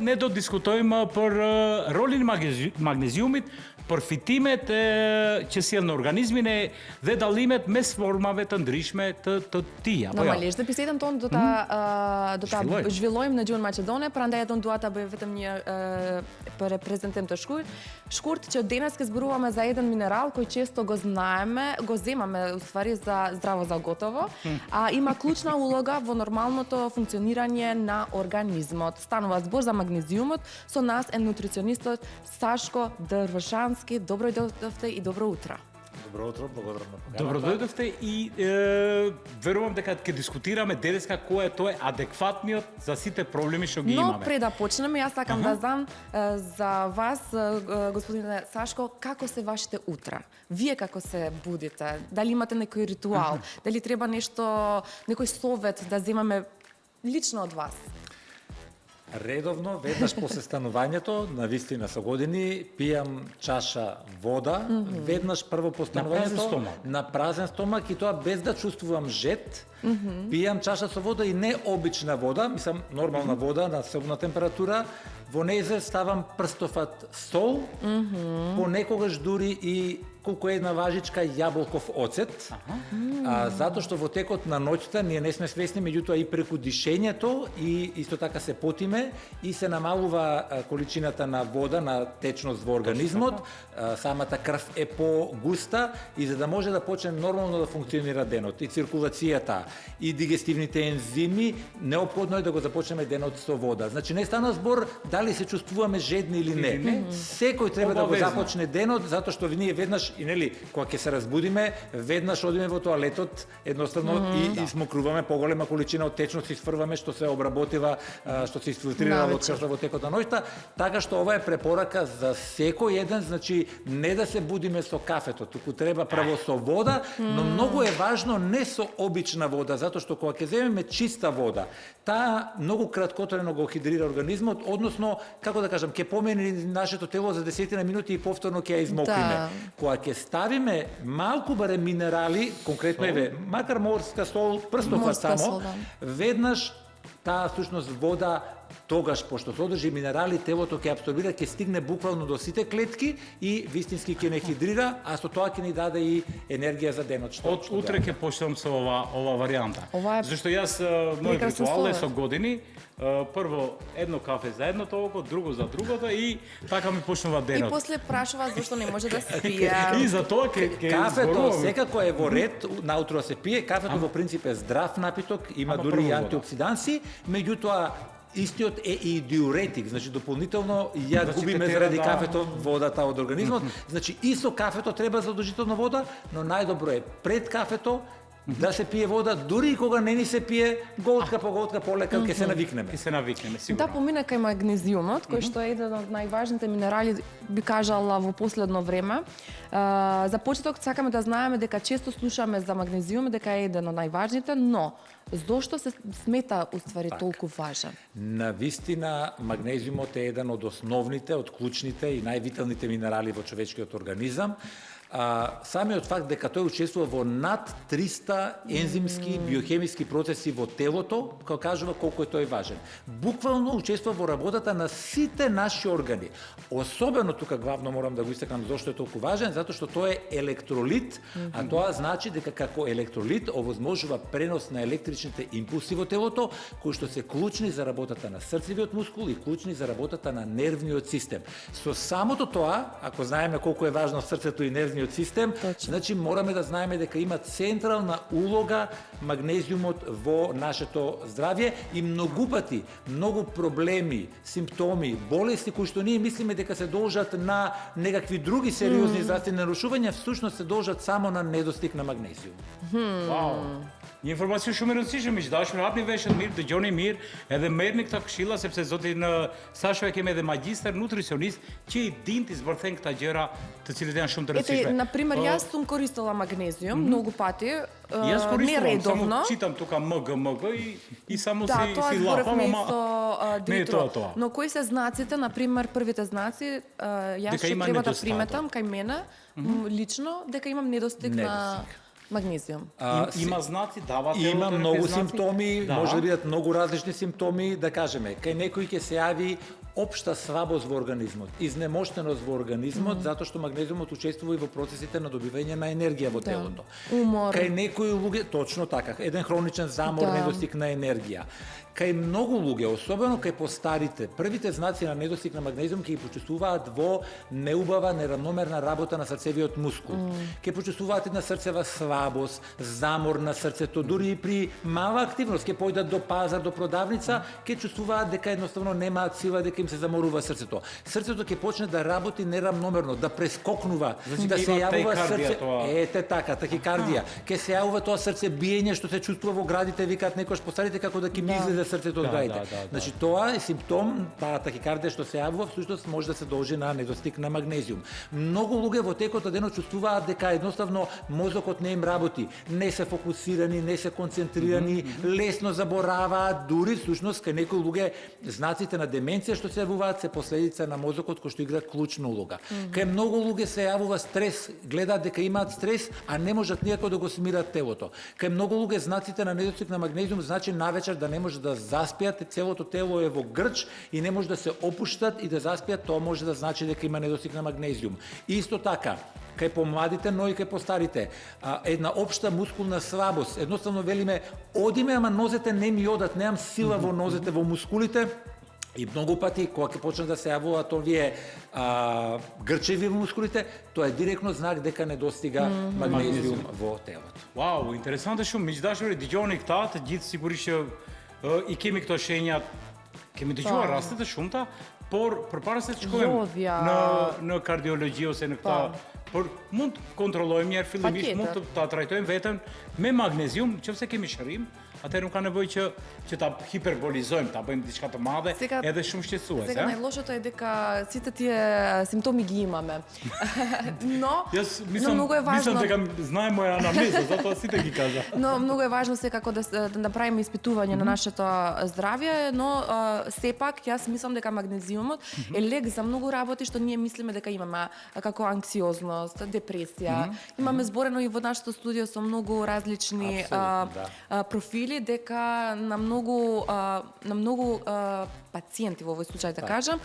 не додискутојме per ролин магнезиумит, per fitimet që sjell në organizmin dhe dallimet mes formave të ndryshme të tij apo jo. Normalisht, dhe bisedën tonë do ta zhvillojmë në gjuhën maqedone, prandaj unë dua ta bëj vetëm një prezantim të shkurt që danas ќе zbruаме за jedan минерал кој често го земаме уствари за здраво за готово, а има клучна улога во нормалното функционирање на организмот. Станува збор за магнезиумот, со нас е нутриционистот Сашко Дрвшански. Добро дојдовте и добро утро. Добро утро, благодарам на поканата. Добро дојдовте и верувам дека ќе дискутираме денеска кој е тој адекватниот за сите проблеми што ги имаме. Но пред да почнеме, јас сакам да знам за вас, господине Сашко, како се вашите утра? Вие како се будите? Дали имате некој ритуал? Дали треба некој совет да земаме лично од вас? Редовно, веднаш после станувањето, на вистина со години, пијам чаша вода, веднаш прво по станувањето, на празен стомак и тоа без да чувствувам жет, пијам чаша со вода и не обична вода, мислам нормална вода на собна температура, во нејзе ставам прстофат сол, понекогаш дури и колку една важичка јаболков оцет, затоа што во текот на ноќта ние не сме свесни, меѓутоа и преку дишењето и исто така се потиме и се намалува количината на вода, на течност во организмот, самата крв е по-густа и за да може да почне нормално да функционира денот и циркулацијата и дигестивните ензими, неопходно е да го започнеме денот со вода. Значи не стана збор дали се чувствуваме жедни или не. Секој треба да го започне денот затоа што ние веднаш и нели кога ќе се разбудиме, веднаш одиме во тоалетот, едноставно и смокруваме поголема количина од течност исфрваме што се обработива, што се изфилтрира од крвта во текот на ноќта, така што ова е препорака за секој еден, значи не да се будиме со кафето, туку треба прво со вода, но многу е важно не со обична вода, затоа што кога ќе земеме чиста вода, таа многу краткотрено го хидрира организмот, односно како да кажам, ќе помени нашето тело за 10 минути и повторно ќе ја измокриме. Кога ќе ставиме малку барем минерали, конкретно еве, макар морска сол, прстофат само, веднаш таа всушност вода тогаш, пошто содржи минерали, телото ќе абсорбира, ќе стигне буквално до сите клетки и вистински ќе не хидрира, а со тоа ќе ни даде и енергија за денот. Од утре ќе почнам со ова варијанта. Зашто јас мој ритуал е со години, прво едно кафе за едното око, друго за другото и така ми почнува денот. И после прашува зашто не може да се пие. И за тоа ќе кафето секако е во ред, наутро се пие, кафето во принцип е здрав напиток, има дури и антиоксиданси, меѓутоа истиот е и диуретик, значи дополнително ја губиме заради кафето водата од организмот. Значи и со кафето треба задолжително вода, но најдобро е пред кафето да се пие вода, дури и кога не ни се пие, голтка по голтка полека ќе се навикнеме. Ќе се навикнеме, сигурно. Да помине кај магнезиумот, кој што е еден од најважните минерали, би кажала во последно време. За почеток сакаме да знаеме дека често слушаме за магнезиум, дека е еден од најважните, но зошто се смета уствари толку важен? На вистина магнезиумот е еден од основните, од клучните и највиталните минерали во човечкиот организам. Самиот факт дека тој учествува во над 300 ензимски биохемиски процеси во телото, кој кажува колку е тој важен. Буквално учествува во работата на сите наши органи. Особено тука главно морам да го истакнам зошто е толку важен, затоа што тој е електролит, а тоа значи дека како електролит овозможува пренос на електричните импулси во телото, кои што се клучни за работата на срцевиот мускул и клучни за работата на нервниот систем. Со самото тоа, ако знаеме колку е важно срцето и нервниот систем, значи мораме да знаеме дека има централна улога магнезиумот во нашето здравје и многу пати, многу проблеми, симптоми, болести кои што ние мислиме дека се должат на некакви други сериозни здравствени нарушувања, всушност се должат само на недостиг на магнезиум. Вау. Një informacion shumë e rëndësishme, miq dashur, hapni veshët mirë, dëgjoni mirë, edhe merrni këta këshilla sepse zoti Sasho e kemi edhe magjistër nutricionist që i din të zbërthen këta gjëra të cilët janë shumë të rëndësishme. На пример, јас сум користела магнезиум многу пати, Јас нередовно. Само читам тука МГ и само да, си лапам, ама не е тоа. Но кои се знаците, на пример, првите знаци, јас што треба да приметам кај мене, лично, дека имам недостиг на магнезиум. Има знаци, давате има многу симптоми, може да бидат многу различни симптоми, да кажеме, кај некој ќе се јави општа слабост во организмот, изнемоштеност во организмот, затоа што магнезиумот учествува и во процесите на добивање на енергија во телото. Умор. Кај некои луѓе, точно така, еден хроничен замор, недостиг на енергија. Кај многу луѓе, особено кај постарите, првите знаци на недостиг на магнезиум ќе ги почувствуваат во неубава, неравномерна работа на срцевиот мускул. Ќе почувствуваат една срцева слабост, замор на срцето, дури и при мала активност, ќе појдат до пазар, до продавница, ќе чувствуваат дека едноставно немаат сила, дека им се заморува срцето. Срцето ќе почне да работи неравномерно, да прескокнува, да се јавува срце. Ете така, тахикардија. Ќе се јавува тоа срце биење што се чувствува во градите, викаат некош постарите како да ќе ми излезе срцето од градите. Значи тоа е симптом, таа тахикардија што се јавува, всушност може да се должи на недостиг на магнезиум. Многу луѓе во текот на денот чувствуваат дека едноставно мозокот не им работи, не се фокусирани, не се концентрирани, лесно забораваат, дури всушност кај некои луѓе знаците на деменција што се јавуваат се последица на мозокот кој што игра клучна улога. Кај многу луѓе се јавува стрес, гледаат дека имаат стрес, а не можат никако да го смират телото. Кај многу луѓе знаците на недостиг на магнезиум значи навечер да не може да заспиат, целото тело е во грч и не може да се опуштат и да заспиат, тоа може да значи дека има недостиг на магнезиум. Исто така, кај помладите, но и кај постарите, една општа мускулна слабост. Едноставно велиме, одиме, ама нозете не ми одат, немам сила во нозете, во мускулите. И многу пати, кога ќе почнат да се јавуваат овие грчеви во мускулите, тоа е директно знак дека недостига магнезиум во телото. Вау, интересант е шум. Меѓутоа, дигјоник таат, gjithë sigurisht и kemi këto shenjat, kemi dëgjuar rastet e shumta, por përpara se të shkojmë në kardiologji ose në këta, por mund të kontrollojmë njerë fillimisht, mund të ta trajtojmë veten me magnezium, nëse kemi shërim, atëherë nuk ka nevojë që ta hiperbolizojmë, ta bëjmë diçka të madhe, edhe shumë shqetësuese. Сега најлошото е дека сите тие симптоми ги имаме. Но многу е важно. Мислам дека знае моја анамнеза, затоа сите ги кажа. Но многу е важно секако да направиме испитување на нашето здравје, но сепак јас мислам дека магнезиумот е лек за многу работи што ние мислиме дека имаме, како анксиозност, депресија. Имаме зборено и во нашето студио со многу различни профили дека на многу пациенти во овој случај да кажам,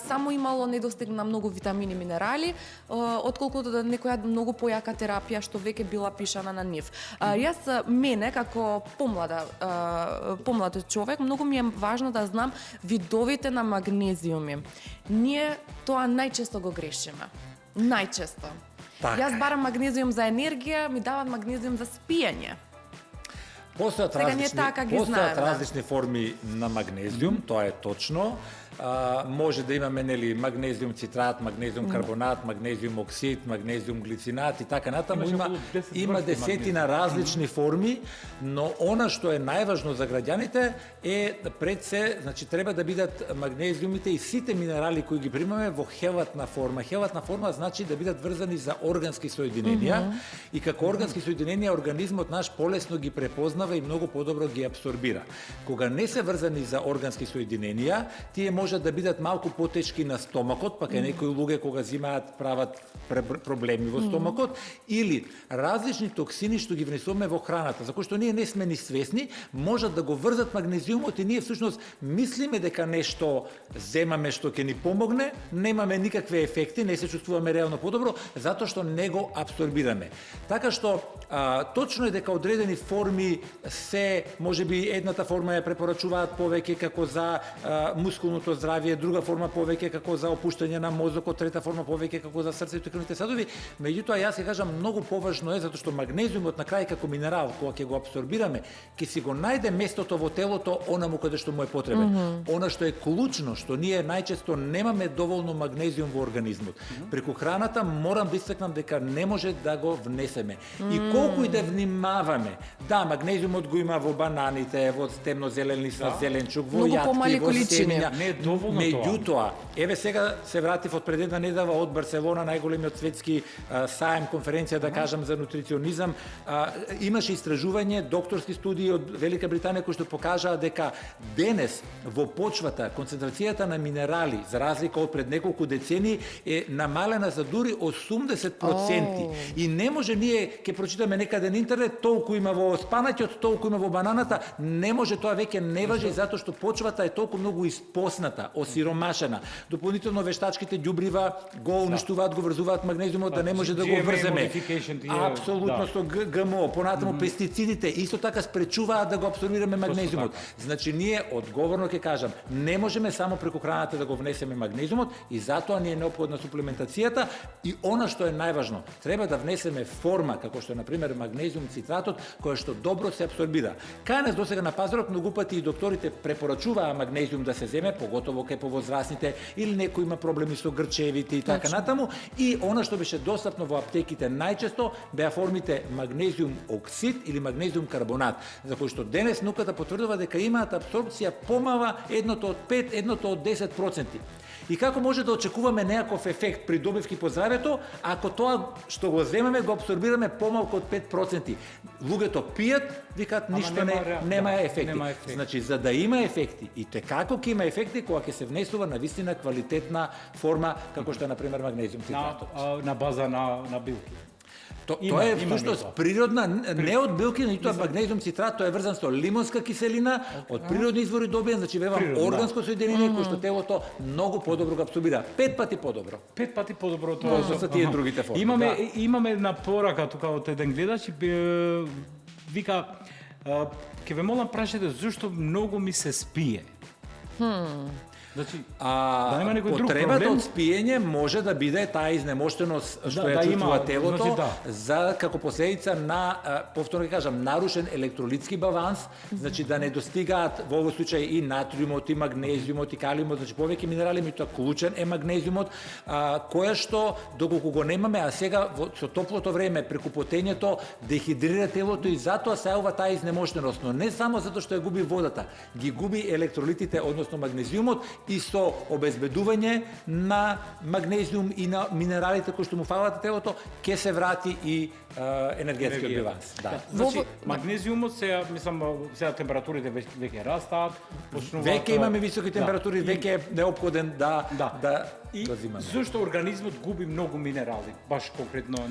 само имало недостиг на многу витамини и минерали, отколку да некоја многу појака терапија што веќе била пишана на нив. Јас мене како помлад човек многу ми е важно да знам видовите на магнезиуми. Ние тоа најчесто го грешиме. Најчесто. Јас барам магнезиум за енергија, ми дават магнезиум за спиење. Постојат различни форми на магнезиум, тоа е точно. Може да имаме магнезиум цитрат, магнезиум карбонат, магнезиум оксид, магнезиум глицинат и така натаму. Има десетина различни форми, но она што е најважно за граѓаните е пред се, значи треба да бидат магнезиумите и сите минерали кои ги примаме во хелатна форма. Хелатна форма значи да бидат врзани за органски соединенија и како органски соединенија организмот наш полесно ги препознава и многу подобро ги абсорбира. Кога не се врзани за органски соединенија, тие може да бидат малку потешки на стомакот, па кај некои луѓе кога зимаат прават проблеми во стомакот, или различни токсини што ги внесуваме во храната, за кои што ние не сме ни свесни, можат да го врзат магнезиумот и ние всушност мислиме дека нешто земаме што ќе ни помогне, немаме никакви ефекти, не се чувствуваме реално подобро, затоа што не го абсорбираме. Така што точно е дека одредени форми се, можеби едната форма ја препорачуваат повеќе како за мускулното здравје, друга форма повеќе како за опуштање на мозокот, трета форма повеќе како за срцето и крвните садови. Меѓутоа јас ќе кажам многу поважно е затоа што магнезиумот на крај како минерал кога ќе го абсорбираме, ќе си го најде местото во телото онаму каде што му е потребен. Она што е клучно, што ние најчесто немаме доволно магнезиум во организмот. Преку храната морам да истакнам дека не може да го внесеме. И колку и да внимаваме, да, магнезиумот го има во бананите, во темнозелен лист, зеленчук, во јатки, во семења. Меѓутоа, еве сега се вратив од пред една недела од Барселона, најголемиот светски саем, конференција, да кажам, за нутриционизам. Имаше истражување, докторски студии од Велика Британија кои што покажаа дека денес во почвата концентрацијата на минерали, за разлика од пред неколку децении, е намалена за дури 80%. И не може ние ќе прочитаме некаде на интернет толку има во спанаќот, толку има во бананата, не може, тоа веќе не важи затоа што почвата е толку многу испосната. притисната, осиромашена. Дополнително вештачките ѓубрива го уништуваат, го врзуваат магнезиумот да не може да го врземе. Апсолутно со ГМО, понатаму пестицидите исто така спречуваат да го апсорбираме магнезиумот. Значи ние одговорно ќе кажам, не можеме само преку храната да го внесеме магнезиумот и затоа ни е неопходна суплементацијата и она што е најважно, треба да внесеме форма како што е на пример магнезиум цитратот која што добро се апсорбира. Кај нас досега на пазарот многу пати и докторите препорачуваа магнезиум да се земе, поготово кај повозрасните или некој има проблеми со грчевите и така натаму и она што беше достапно во аптеките најчесто беа формите магнезиум оксид или магнезиум карбонат, за кој што денес науката потврдува дека имаат апсорбција помала едното од 5, едното од 10%. И како може да очекуваме некаков ефект при добивки по здравјето, ако тоа што го земеме го апсорбираме помалку од 5%. Луѓето пијат, викаат ништо нема ефекти. Значи за да има ефекти и како ќе има ефекти кога ќе се внесува на вистина квалитетна форма како што е на пример магнезиум цитратот. На база на билки. Тоа е всушност природна, не од билки, ниту магнезиум цитрат, тоа е врзан со лимонска киселина, од природни извори добиен, значи вевам органско соединение кој што телото многу подобро го апсорбира, 5 пати подобро. 5 пати подобро тоа со тие другите форми. Имаме една порака тука од еден гледач и вика ќе ве молам прашајте зошто многу ми се спие. Значи, да нема некој друг проблем. Потребата од спиење може да биде таа изнемоштеност што ја чувствува телото, за како последица на, повторно ќе кажам, нарушен електролитски баланс, значи да не достигаат во овој случај и натриумот, и магнезиумот, и калиумот, значи повеќе минерали, меѓутоа клучен е магнезиумот, која што доколку го немаме, а сега со топлото време преку потењето дехидрира телото и затоа се јавува таа изнемоштеност, но не само затоа што ја губи водата, ги губи електролитите, односно магнезиумот и со обезбедување на магнезиум и на минералите кои што му фалат телото, ќе се врати и енергетскиот биланс. Да. Значи, магнезиумот сега, мислам, сега температурите веќе растаат, почнуваат. Веќе имаме високи температури, веќе е неопходен да и зошто организмот губи многу минерали, баш конкретно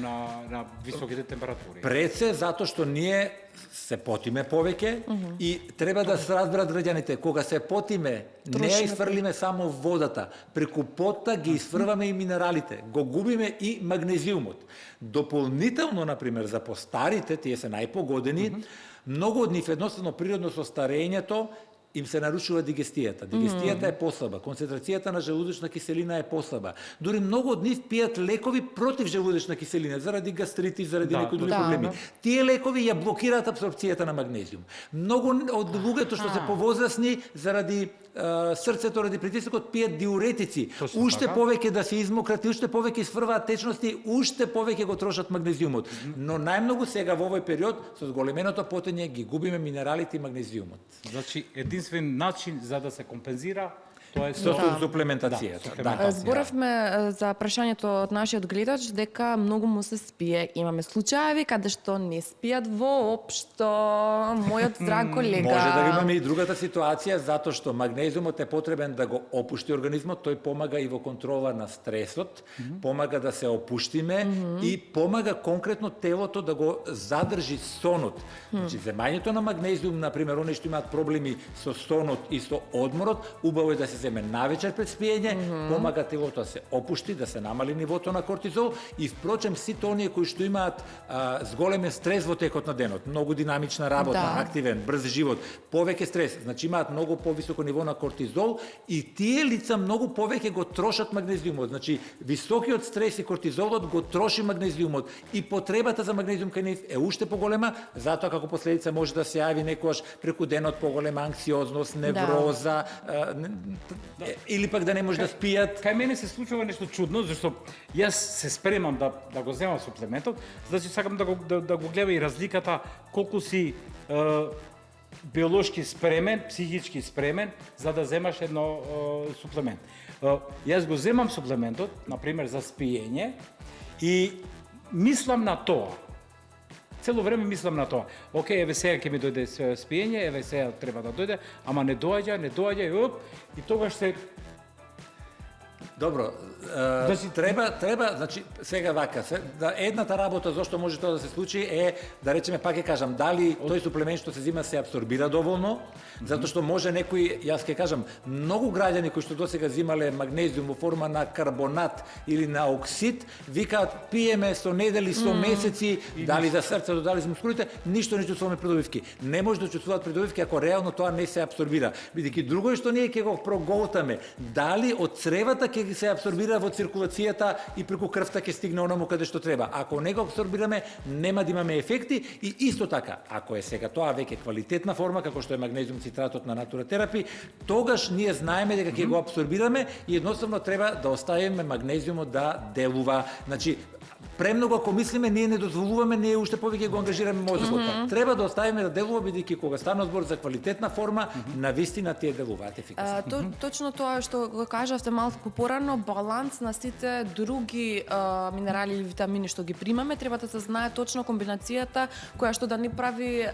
на високите температури? Пред се затоа што ние се потиме повеќе и треба да се разберат граѓаните, кога се потиме, не ја изфрлиме само водата, преку потта ги изфрваме и минералите, го губиме и магнезиумот. Дополнително, например, за постарите, тие се најпогодени, многу од нив едноставно природно со старењето им се нарушува дигестијата. Дигестијата е послаба, концентрацијата на желудочна киселина е послаба. Дури многу од нив пијат лекови против желудочна киселина заради гастрити, заради некои други проблеми. Тие лекови ја блокираат апсорбцијата на магнезиум. Многу од луѓето што се повозрасни заради срцето, ради притисокот, пијат диуретици. Уште повеќе да се измократ, уште повеќе изфрваат течности, уште повеќе го трошат магнезиумот. Но најмногу сега во овој период со зголеменото потење ги губиме минералите и магнезиумот. Значи единствен начин за да се компензира тоа е со суплементацијата. Зборавме за прашањето од нашиот гледач дека многу му се спие. Имаме случаеви каде што не спијат воопшто. Мојот драг колега. Може да имаме и другата ситуација затоа што магнезиумот е потребен да го опушти организмот, тој помага и во контрола на стресот, помага да се опуштиме и помага конкретно телото да го задржи сонот. Значи земањето на магнезиум, на пример, оние што имаат проблеми со сонот и со одморот, убаво е да се земе навечер пред спиење, помага телото да се опушти, да се намали нивото на кортизол и впрочем сите оние кои што имаат зголемен стрес во текот на денот, многу динамична работа, активен, брз живот, повеќе стрес, значи имаат многу повисоко ниво на кортизол и тие лица многу повеќе го трошат магнезиумот. Значи високиот стрес и кортизолот го троши магнезиумот и потребата за магнезиум кај нив е уште поголема, затоа како последица може да се јави некојаш преку денот поголема анксиозност, невроза, или пак да не може да спијат. Кај мене се случува нешто чудно, зашто јас се спремам да го земам суплементот, значи сакам да го гледа и разликата колку си биолошки спремен, психички спремен за да земаш едно суплемент. Јас го земам суплементот, на пример за спиење и мислам на тоа. Цело време мислам на тоа. Океј, еве сега ќе ми дојде спиење, еве сега треба да дојде, ама не доаѓа, и тогаш се Добро, треба, значи, сега вака, да едната работа зошто може тоа да се случи е, да речеме, пак ќе кажам, дали тој суплемент што се зима се абсорбира доволно, затоа што може некои, јас ќе кажам, многу граѓани кои што досега зимале магнезиум во форма на карбонат или на оксид, викаат пиеме со недели, со месеци, дали за срцето, дали за мускулите, ништо не чувствуваме придобивки. Не може да чувствуваат придобивки ако реално тоа не се абсорбира. Бидејќи друго е што ние ќе го проголтаме, дали од цревата ќе се абсорбира во циркулацијата и преку крвта ќе стигне онаму каде што треба. Ако не го абсорбираме, нема да имаме ефекти и исто така, ако е сега тоа веќе квалитетна форма како што е магнезиум цитратот на натуратерапи, тогаш ние знаеме дека ќе го абсорбираме и едноставно треба да оставиме магнезиумот да делува. Значи, премногу ако мислиме, ние не дозволуваме, ние уште повеќе го ангажираме мозокот. Треба да оставиме да делува, бидејќи кога стана збор за квалитетна форма, навистина тие делуваат ефикасно. Точно тоа што го кажавте малку порано, баланс на сите други минерали или витамини што ги примаме, треба да се знае точно комбинацијата која што да не прави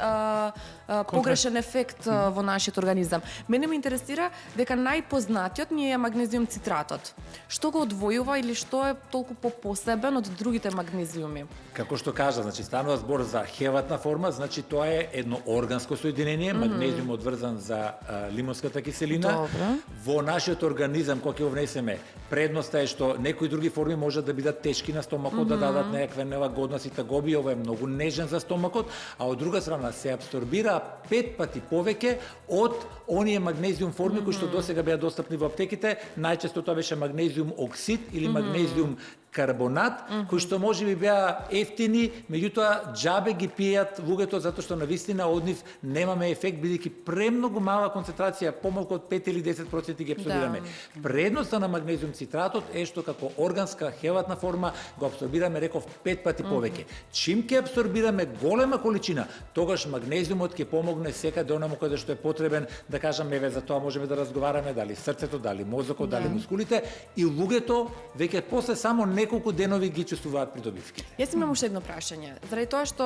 погрешен ефект во нашиот организам. Мене ме интересира дека најпознатиот ни е магнезиум цитратот. Што го одвојува или што е толку посебен од другите магнезиуми? Како што кажа, значи станува збор за хеватна форма, значи тоа е едно органско соединение, магнезиум одврзан за лимонската киселина. Добре. Во нашиот организам кога ќе го внесеме, предноста е што некои други форми можат да бидат тешки на стомакот, да дадат некаква нелагодност и тагоби, ова е многу нежен за стомакот, а од друга страна се абсорбира 5 пати повеќе од оние магнезиум форми кои што досега беа достапни во аптеките. Најчесто тоа беше магнезиум оксид или магнезиум карбонат, кои што можеби беа ефтини, меѓутоа џабе ги пијат луѓето затоа што навистина од нив немаме ефект, бидејќи премногу мала концентрација, помалку од 5 или 10% ги абсорбираме. Предноста на магнезиум цитратот е што како органска хеватна форма го абсорбираме, реков, 5 пати повеќе. Чим ќе абсорбираме голема количина, тогаш магнезиумот ќе помогне секаде онаму каде што е потребен, да кажам, еве за тоа можеме да разговараме, дали срцето, дали мозокот, дали мускулите, и луѓето веќе после само неколку денови ги чувствуваат придобивки. Јас имам уште едно прашање. Заради тоа што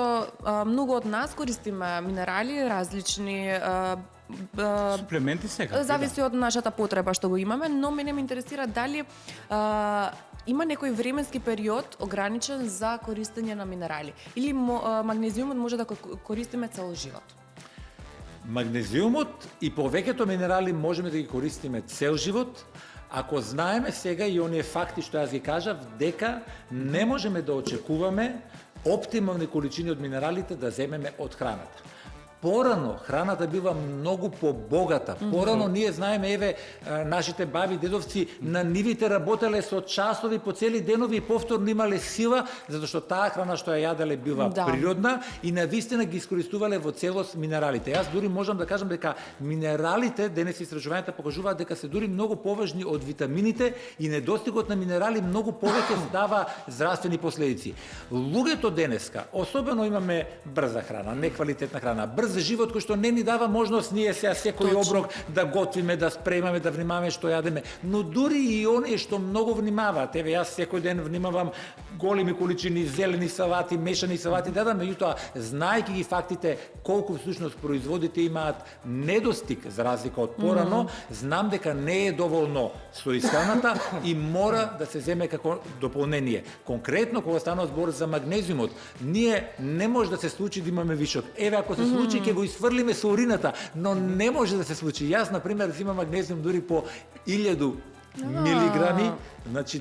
многу од нас користиме минерали различни, суплементи сега. Зависи од нашата потреба што го имаме, но мене ме интересира дали има некој временски период ограничен за користење на минерали или магнезиумот може да го користиме цел живот? Магнезиумот и повеќето минерали можеме да ги користиме цел живот, ако знаеме сега и оние факти што јас ги кажав, дека не можеме да очекуваме оптимални количини од минералите да земеме од храната. Порано храната бива многу побогата. Порано ние знаеме, еве, нашите баби, дедовци на нивите работеле со часови по цели денови и повторно имале сила, затоа што таа храна што ја јаделе била природна и навистина ги искористувале во целост минералите. Јас дури можам да кажам дека минералите, денес истражувањата покажуваат дека се дури многу поважни од витамините и недостигот на минерали многу повеќе дава здравствени последици. Луѓето денеска, особено имаме брза храна, неквалитетна храна, за живот кој што не ни дава можност ние сега секој оброк да готвиме, да спремаме, да внимаваме што јадеме, но дури и оние што многу внимаваат. Еве јас секој ден внимавам големи количини зелени салати, мешани салати, меѓутоа знаејќи ги фактите колку всушност производите имаат недостиг за разлика од порано, знам дека не е доволно со исхраната и мора да се земе како дополнение. Конкретно кога станува збор за магнезиумот, ние не може да се случи да имаме вишок. Еве ако се случи ќе го исфрлиме со урината, но не може да се случи. Јас на пример зимам магнезиум дури по 1000 милиграми, значи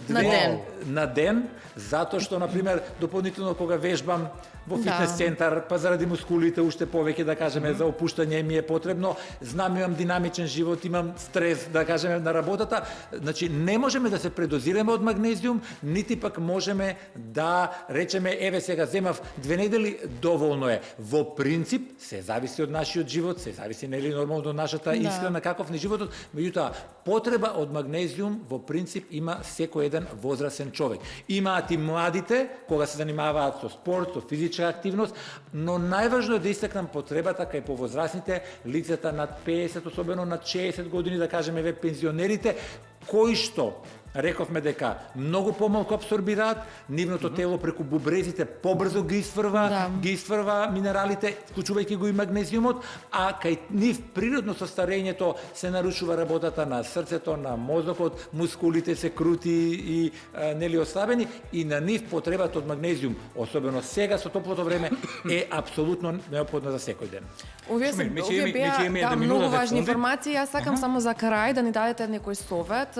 на ден, затоа што на пример дополнително кога вежбам во фитнес центар, па заради мускулите уште повеќе да кажеме за опуштање ми е потребно, знам имам динамичен живот, имам стрес да кажеме на работата, значи не можеме да се предозираме од магнезиум, нити пак можеме да речеме еве сега земав 2 недели, доволно е. Во принцип се зависи од нашиот живот, се зависи нели нормално од нашата исхрана, каков не животот, меѓутоа потреба од магнезиум во принцип има секој еден возрасен човек. Имаат и младите кога се занимаваат со спорт, со физичка активност, но најважно е да истакнам потребата кај повозрасните, лицата над 50, особено над 60 години, да кажеме ве пензионерите, кои што рековме дека многу помалку абсорбираат, нивното тело преку бубрезите побрзо ги исфрва минералите, вклучувајќи го и магнезиумот, а кај нив природно со старењето се нарушува работата на срцето, на мозокот, мускулите се крути и нели ослабени, и на нив потребата од магнезиум, особено сега со топлото време, е апсолутно неопходна за секој ден. Овие беа многу важни информации. Јас сакам само за крај да ни дадете некој совет,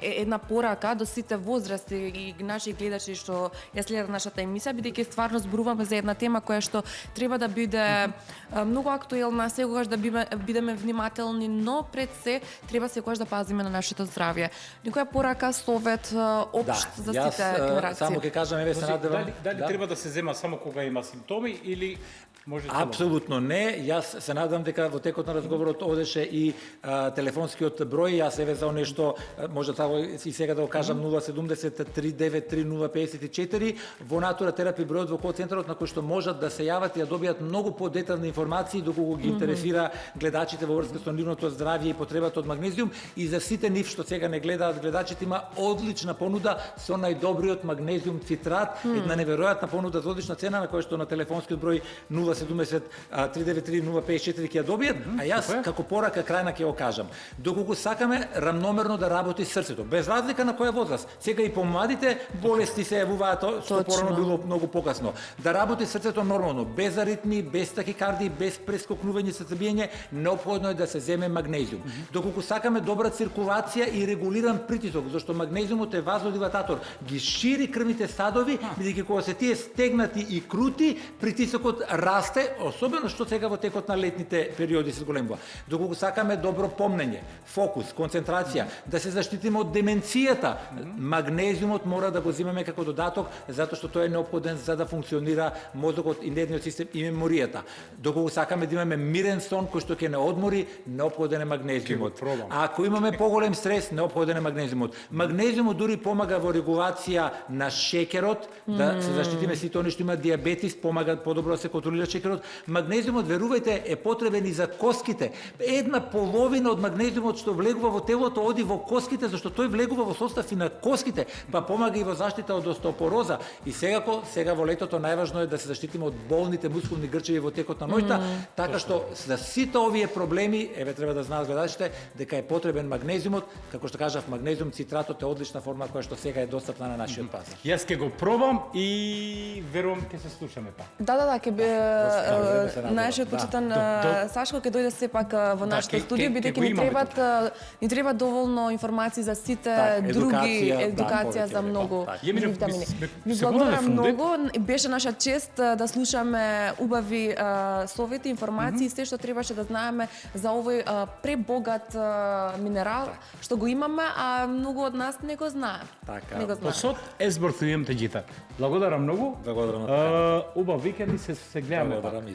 една порака до сите возрасти и наши гледачи што ја следат нашата емисија, бидејќи стварно зборуваме за една тема која што треба да биде многу актуелна, секогаш да бидеме внимателни, но пред се треба секогаш да пазиме на нашето здравје. Некоја порака, совет општ за сите генерации. Само ќе кажам, еве се надевам. Дали треба да се зема само кога има симптоми или може цело? Апсолутно не. Јас се надам дека во текот на разговорот одеше и телефонскиот број. Јас еве за нешто може тако и сега да го кажам 070 393 054 во Натура терапи бројот во кол-центарот на кој што можат да се јават и да добијат многу подетални информации доколку ги интересира гледачите во врска со нивното здравје и потребата од магнезиум, и за сите нив што сега не гледаат гледачите има одлична понуда со најдобриот магнезиум цитрат, една неверојатна понуда за одлична цена на која што на телефонскиот број 070 393 054 ќе ја добијат, а јас како порака крајна ќе го кажам. Доколку сакаме рамномерно да работи срцето, без разлика на која возраст. Сега и помладите болести се јавуваат, што порано било многу покасно. Да работи срцето нормално, без аритми, без тахикардии, без прескокнување срцебиење, неопходно е да се земе магнезиум. Доколку сакаме добра циркулација и регулиран притисок, зашто магнезиумот е вазодилататор, ги шири крвните садови, бидејќи кога се тие стегнати и крути, притисокот расте, особено што сега во текот на летните периоди се зголемува. Доколку сакаме добро помнење, фокус, концентрација, да се заштитиме од деменцијата, магнезиумот мора да го земеме како додаток, затоа што тој е неопходен за да функционира мозокот и нервниот систем и меморијата. Доколку сакаме да имаме мирен сон кој што ќе не одмори, неопходен е магнезиумот. А ако имаме поголем стрес, неопходен е магнезиумот. Магнезиумот дури помага во регулација на шеќерот, да се заштитиме сите оние што имаат дијабетис, помага подобро да се контролира шеќерот. Магнезиумот, верувајте, е потребен и за коските. Една половина од магнезиумот што влегува во телото оди во коските, зашто тој влегува во состав и на коските, па помага и во заштита од остеопороза. И сега во летото најважно е да се заштитиме од болните мускулни грчеви во текот на ноќта, така што за сите овие проблеми, еве треба да знаат гледачите дека е потребен магнезиумот, како што кажав, магнезиум цитратот е одлична форма која што сега е достапна на нашиот пазар. Јас ќе го пробам и верувам ќе се слушаме пак. Да, ќе би нашиот почитан Сашко ќе дојде сепак во нашето студио, бидејќи ни треба доволно информации за сите други, едукација за многу витамини. Ви благодарам многу, беше наша чест да слушаме убави совети, информации, се што требаше да знаеме за овој пребогат минерал што го имаме, а многу од нас не го знаат. Посот езбор тујем теџита. Благодарам многу. Благодарам. Убав викенд и се гледаме.